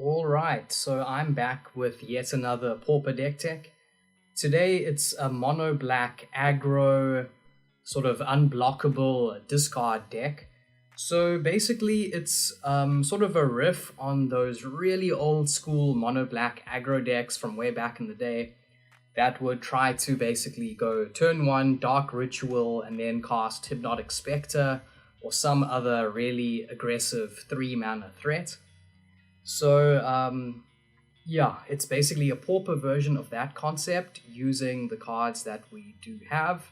Alright, so I'm back with yet another Pauper deck tech. Today it's a mono black aggro sort of unblockable discard deck. So basically it's sort of a riff on those really old school mono black aggro decks from way back in the day that would try to basically go turn 1 Dark Ritual and then cast Hypnotic Spectre or some other really aggressive 3-mana threat. So, yeah, it's basically a Pauper version of that concept using the cards that we do have.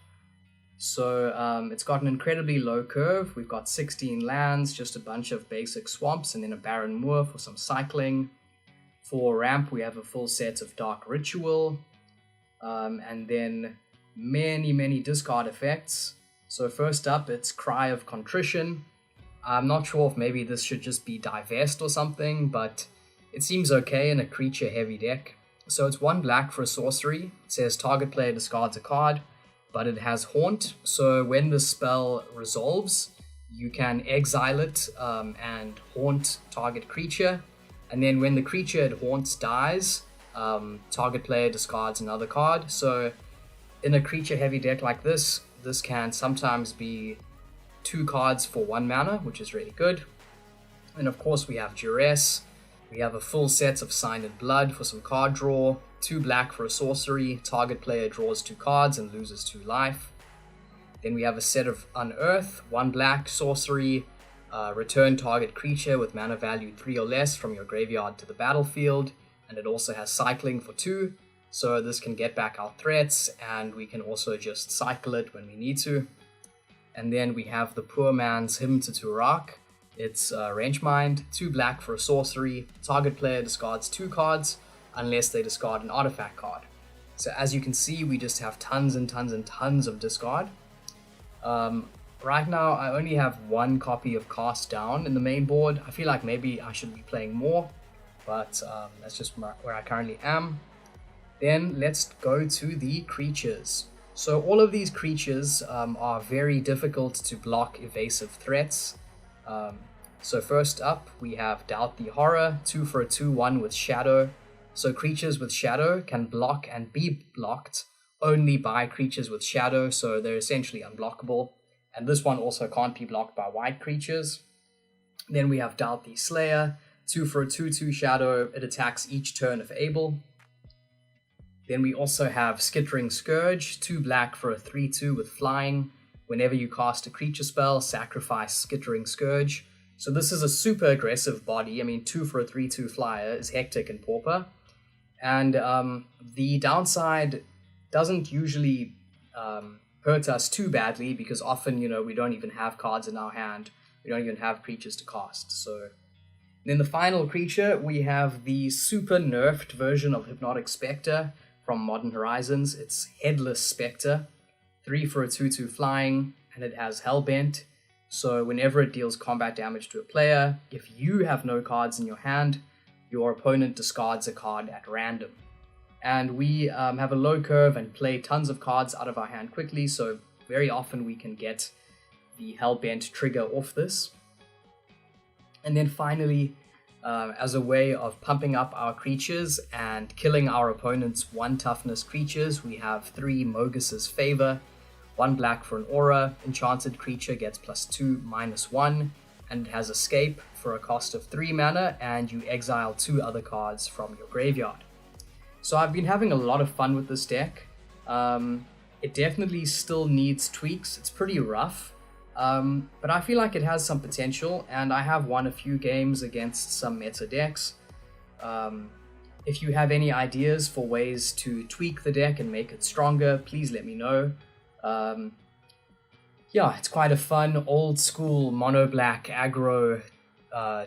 So, it's got an incredibly low curve. We've got 16 lands, just a bunch of basic swamps, and then a Barren Moor for some cycling. For ramp, we have a full set of Dark Ritual, and then many discard effects. So first up, it's Cry of Contrition. I'm not sure if maybe this should just be Divest or something, but it seems okay in a creature-heavy deck. So it's 1 black for a sorcery. It says target player discards a card, but it has Haunt. So when the spell resolves, you can exile it and haunt target creature. And then when the creature it haunts dies, target player discards another card. So in a creature-heavy deck like this can sometimes be 2 cards for 1 mana, which is really good. And of course we have Duress. We have a full set of Sign in Blood for some card draw, 2 black for a sorcery, target player draws 2 cards and loses 2 life. Then we have a set of Unearth, 1 black sorcery, return target creature with mana value 3 or less from your graveyard to the battlefield, and it also has cycling for 2, so this can get back our threats, and we can also just cycle it when we need to. And then we have the Poor Man's Hymn to Turak. It's Range Mind, 2 black for a sorcery. Target player discards 2 cards unless they discard an artifact card. So as you can see, we just have tons and tons of discard. Right now, I only have 1 copy of Cast Down in the main board. I feel like maybe I should be playing more, but that's just where I currently am. Then let's go to the creatures. So all of these creatures are very difficult to block evasive threats. So first up, we have Doubt the Horror, 2 for a 2/1 with Shadow. So creatures with Shadow can block and be blocked only by creatures with Shadow, so they're essentially unblockable. And this one also can't be blocked by white creatures. Then we have Doubt the Slayer, 2 for a 2/2 Shadow. It attacks each turn if able. Then we also have Skittering Scourge, 2 black for a 3/2 with flying. Whenever you cast a creature spell, sacrifice Skittering Scourge. So this is a super aggressive body. I mean, 2 for a 3/2 flyer is hectic in Pauper. And the downside doesn't usually hurt us too badly because often, we don't even have cards in our hand. We don't even have creatures to cast. So then the final creature, we have the super nerfed version of Hypnotic Spectre from Modern Horizons. It's Headless Spectre, 3 for a 2/2 flying, and it has Hellbent. So whenever it deals combat damage to a player, if you have no cards in your hand, your opponent discards a card at random. And we have a low curve and play tons of cards out of our hand quickly, so very often we can get the Hellbent trigger off this. And then finally, as a way of pumping up our creatures and killing our opponent's 1 toughness creatures, we have 3 Mogus's Favor, 1 black for an aura. Enchanted creature gets +2/-1, and it has Escape for a cost of 3 mana, and you exile 2 other cards from your graveyard. So I've been having a lot of fun with this deck. It definitely still needs tweaks. It's pretty rough. But I feel like it has some potential, and I have won a few games against some meta decks. If you have any ideas for ways to tweak the deck and make it stronger, please let me know. Yeah, it's quite a fun, old school mono black aggro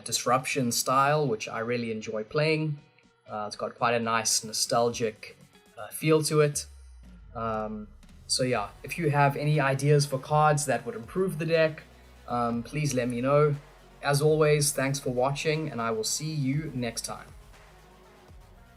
disruption style, which I really enjoy playing. It's got quite a nice nostalgic feel to it. So yeah, if you have any ideas for cards that would improve the deck, please let me know. As always, thanks for watching, and I will see you next time.